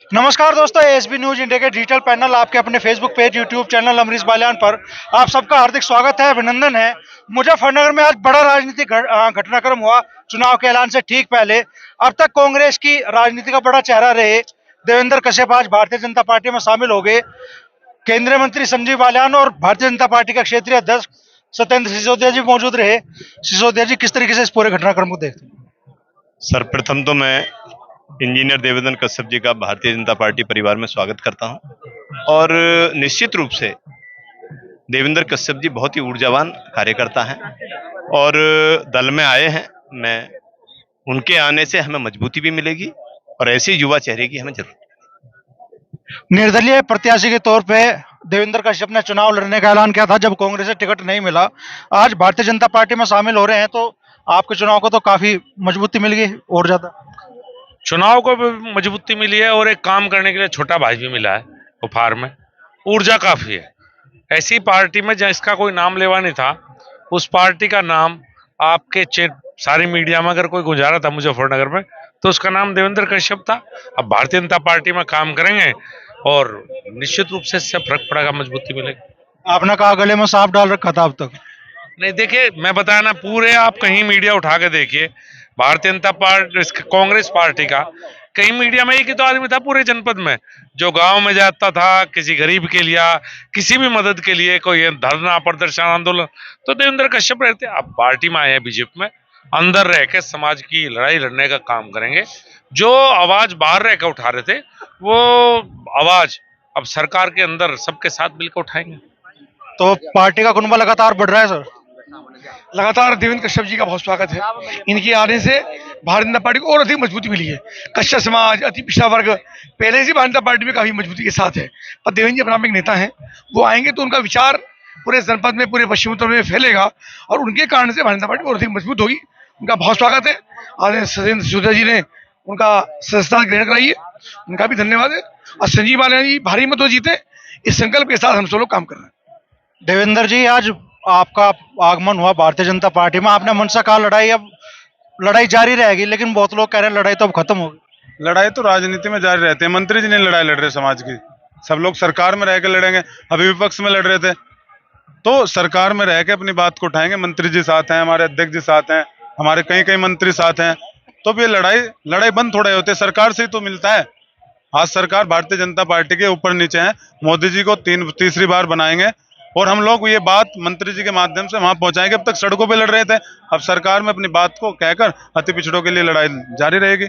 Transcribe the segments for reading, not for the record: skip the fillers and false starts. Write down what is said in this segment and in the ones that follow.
नमस्कार दोस्तों, SB news India के डिजिटल पैनल आपके अपने Facebook page, YouTube channel Amrish Baliyan पर आप सबका हार्दिक स्वागत है, अभिनंदन है। मुजफ्फरनगर में आज बड़ा राजनीतिक घटनाक्रम हुआ चुनाव के ऐलान से ठीक पहले। अब तक कांग्रेस की राजनीति का बड़ा चेहरा रहे देवेंद्र कश्यप आज भारतीय जनता पार्टी में शामिल हो गए। केंद्रीय मंत्री संजीव बालियान और भारतीय जनता पार्टी का क्षेत्रीय अध्यक्ष सत्येंद्र सिसोदिया जी मौजूद रहे। सिसोदिया जी, किस तरीके से इस पूरे घटनाक्रम को देखते हैं? सर्वप्रथम तो मैं इंजीनियर देवेंद्र कश्यप जी का भारतीय जनता पार्टी परिवार में स्वागत करता हूं और निश्चित रूप से देवेंद्र कश्यप जी बहुत ही ऊर्जावान कार्यकर्ता हैं और दल में आए हैं। मैं उनके आने से हमें मजबूती भी मिलेगी और ऐसे युवा चेहरे की हमें जरूरत है। निर्दलीय प्रत्याशी के तौर पे देवेंद्र कश्यप ने चुनाव लड़ने का ऐलान किया था जब कांग्रेस से टिकट नहीं मिला। आज भारतीय जनता पार्टी में शामिल हो रहे हैं तो आपके चुनाव को तो काफी मजबूती मिल गई और ज्यादा। चुनाव को भी मजबूती मिली है और एक काम करने के लिए छोटा भाई भी मिला है उपहार में। ऊर्जा काफी है ऐसी पार्टी में जिसका कोई नाम लेवा नहीं था। उस पार्टी का नाम आपके सारी मीडिया में अगर कोई गुजारा था मुजफ्फरनगर में तो उसका नाम देवेंद्र कश्यप था। अब भारतीय जनता पार्टी में काम करेंगे और निश्चित रूप से इससे फर्क पड़ेगा, मजबूती मिलेगी। आपने कहा गले में सांप डाल रखा था अब तक। नहीं, देखिए मैं बताया ना, पूरे आप कहीं मीडिया उठा के देखिए, भारतीय जनता पार्टी कांग्रेस पार्टी का कहीं मीडिया में एक ही तो आदमी था पूरे जनपद में जो गांव में जाता था किसी गरीब के लिए, किसी भी मदद के लिए, कोई धरना प्रदर्शन आंदोलन, तो देवेंद्र कश्यप रहते। अब पार्टी में आए हैं बीजेपी में, अंदर रह के समाज की लड़ाई लड़ने का काम करेंगे। जो आवाज बाहर रह के उठा रहे थे वो आवाज अब सरकार के अंदर सबके साथ मिलकर उठाएंगे। तो पार्टी का कुनबा लगातार बढ़ रहा है सर। लगातार देवेंद्र कश्यप जी का बहुत स्वागत है। इनके आने से भारतीय जनता पार्टी को और अधिक मजबूती मिली है। कश्यप समाज, अति पिछड़ा वर्ग पहले से भारतीय जनता पार्टी में काफी मजबूती के साथ है, पर देवेंद्र जी अपना एक नेता है, वो आएंगे तो उनका विचार पूरे जनपद में, पूरे पश्चिम उत्तर में फैलेगा और उनके कारण से भारतीय जनता पार्टी और अधिक मजबूत होगी। उनका बहुत स्वागत है। आज सत्येंद्र सिसोदिया जी ने उनका सदस्यता ग्रहण कराई है, उनका भी धन्यवाद है। और संजीव बालियान जी भारी मतों जीते, इस संकल्प के साथ हम सब लोग काम कर रहे हैं। देवेंद्र जी, आज आपका आगमन हुआ भारतीय जनता पार्टी में, आपने मन से कहा लड़ाई अब लड़ाई जारी रहेगी, लेकिन बहुत लोग कह रहे हैं लड़ाई तो अब खत्म होगी। लड़ाई तो राजनीति में जारी रहती है। मंत्री जी नहीं लड़ाई लड़ रहे समाज की, सब लोग सरकार में रह के लड़ेंगे। अभी विपक्ष में लड़ रहे थे तो सरकार में रह के अपनी बात को उठाएंगे। मंत्री जी साथ हैं, हमारे अध्यक्ष जी साथ हैं, हमारे कई कई मंत्री साथ हैं, तो भी लड़ाई बंद थोड़े होते, सरकार से ही तो मिलता है। आज सरकार भारतीय जनता पार्टी के ऊपर नीचे है, मोदी जी को तीसरी बार बनाएंगे और हम लोग ये बात मंत्री जी के माध्यम से वहां पहुंचाएंगे। अब तक सड़कों पे लड़ रहे थे, अब सरकार में अपनी बात को कहकर अति पिछड़ों के लिए लड़ाई जारी रहेगी।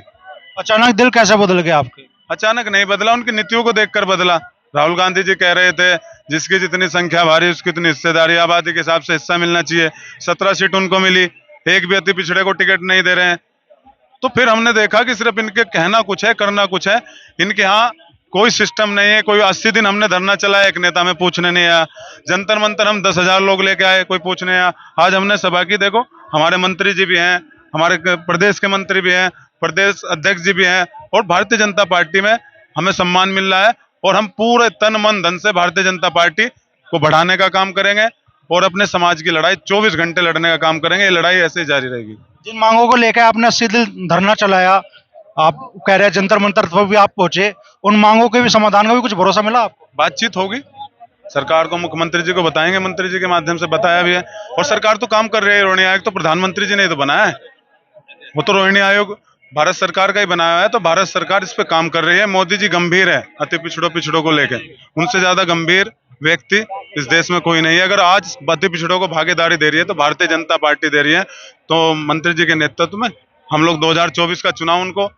अचानक दिल कैसे बदल गया आपके? अचानक नहीं बदला, उनकी नीतियों को देखकर बदला। राहुल गांधी जी कह रहे थे जिसकी जितनी संख्या भारी उसकी उतनी हिस्सेदारी, आबादी के हिसाब से हिस्सा मिलना चाहिए। 17 सीट उनको मिली, एक भी अति पिछड़े को टिकट नहीं दे रहे हैं। तो फिर हमने देखा कि सिर्फ इनके कहना कुछ है, करना कुछ है। इनके यहाँ कोई सिस्टम नहीं है। कोई 80 दिन हमने धरना चलाया, एक नेता में पूछने नहीं आया। जंतर मंतर हम 10,000 लोग लेके आए, कोई पूछने आया। आज हमने सभा की, देखो हमारे मंत्री जी भी हैं, हमारे प्रदेश के मंत्री भी हैं, प्रदेश अध्यक्ष जी भी हैं और भारतीय जनता पार्टी में हमें सम्मान मिल रहा है और हम पूरे तन मन धन से भारतीय जनता पार्टी को बढ़ाने का काम करेंगे और अपने समाज की लड़ाई 24 घंटे लड़ने का काम करेंगे। ये लड़ाई ऐसे ही जारी रहेगी। जिन मांगों को लेकर आपने 80 दिन धरना चलाया, आप कह रहे हैं जंतर मंतर पर भी आप पहुंचे, उन मांगों के भी समाधान का भी कुछ भरोसा मिला आपको? बातचीत होगी, सरकार को मुख्यमंत्री जी को बताएंगे, मंत्री जी के माध्यम से बताया भी है और सरकार तो काम कर रही है। रोहिणी आयोग तो प्रधानमंत्री जी ने तो बनाया है, वो तो रोहिणी आयोग भारत सरकार का ही बनाया है, तो भारत सरकार इस पे काम कर रही है। मोदी जी गंभीर है अति पिछड़ों को लेकर, उनसे ज्यादा गंभीर व्यक्ति इस देश में कोई नहीं है। अगर आज अति पिछड़ों को भागीदारी दे रही है तो भारतीय जनता पार्टी दे रही है। तो मंत्री जी के नेतृत्व में हम लोग 2024 का चुनाव उनको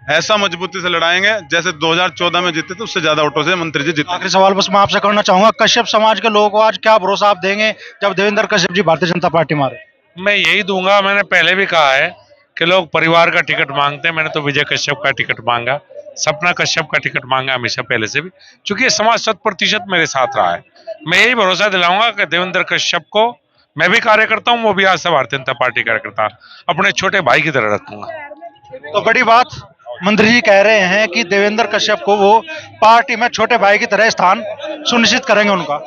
ऐसा मजबूती से लड़ाएंगे जैसे 2014 में जीते थे, उससे ज्यादा वोटों से मंत्री जी जीते। आखिरी सवाल बस मैं आपसे करना चाहूंगा, कश्यप समाज के लोगों को आज क्या भरोसा आप देंगे जब देवेंद्र कश्यप जी भारतीय जनता पार्टी में आ रहे? मैं यही दूंगा, मैंने पहले भी कहा है कि लोग परिवार का टिकट मांगते हैं। मैंने तो विजय कश्यप का टिकट मांगा, सपना कश्यप का टिकट मांगा हमेशा पहले से भी, क्योंकि ये समाज 100% मेरे साथ रहा है। मैं यही भरोसा दिलाऊंगा कि देवेंद्र कश्यप को मैं भी कार्यकर्ता हूँ, वो भी आज से भारतीय जनता पार्टी कार्यकर्ता, अपने छोटे भाई की तरह रखूंगा। तो बड़ी बात मंत्री जी कह रहे हैं कि देवेंद्र कश्यप को वो पार्टी में छोटे भाई की तरह स्थान सुनिश्चित करेंगे उनका।